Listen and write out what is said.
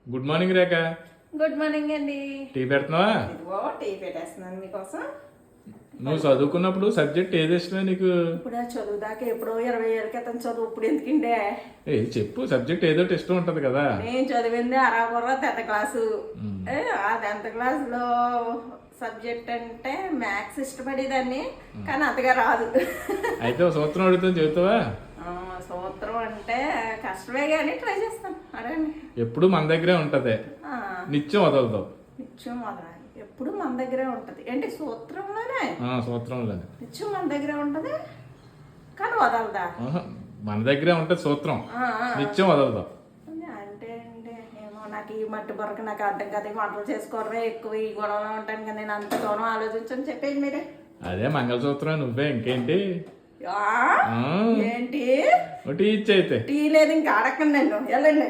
Good morning రేఖ. Good morning అండి. Tea పెడుతున్నావా? ఇదిగో tea పెట్టేస్తున్నాను మీకోసం. నువ్వు చదువుకున్నప్పుడు సబ్జెక్ట్ ఏది ఇష్టమే నీకు? ఇప్పుడు చదువు దాకా ఎప్పుడో 20 ఏళ్ళ క్రితం చదువు ఇప్పుడు ఎందుకంటే ఏ చెప్పు, సబ్జెక్ట్ ఏదో ఇష్టం ఉంటది కదా. నేను చదివింది అరాకొర 10th క్లాసు. ఆ 10th క్లాస్లో సబ్జెక్ట్ అంటే మ్యాథ్స్ ఇష్టపడేదాన్ని, కానీ అంతగా రాదు. అయితే ఒక సూత్రం అడుగుతాను, చెబుతావా? సూత్రం అంటే కష్టమే కానీ ట్రై చేస్తాను, అడగండి. ఎప్పుడు మన దగ్గరే ఉంటది, నిత్యం వదలదు. నిత్యం వదలాలి, ఎప్పుడు మన దగ్గరే ఉంటది. ఏంటి సూత్రంలోనే? సూత్రంలోనే నిత్యం మన దగ్గరే ఉంటది కానీ వదలదా? మన దగ్గరే ఉంటది సూత్రం, నిత్యం వదలదు. అంటే అంటే ఏమో నాకు ఈ మట్టి బొరక నాకు అర్థం కదా. ఈ వంటలు చేసుకోవడమే ఎక్కువ, ఈ గొడవలో ఉంటాను కదా. నేను అంత దూరం ఆలోచించని చెప్పేది మీరే. అదే మంగళసూత్రం, నువ్వే. ఇంకేంటి? ఏంటి టీ ఇచ్చి అయితే టీ లేదు, ఇంకా అడగండి నన్ను. వెళ్ళండి.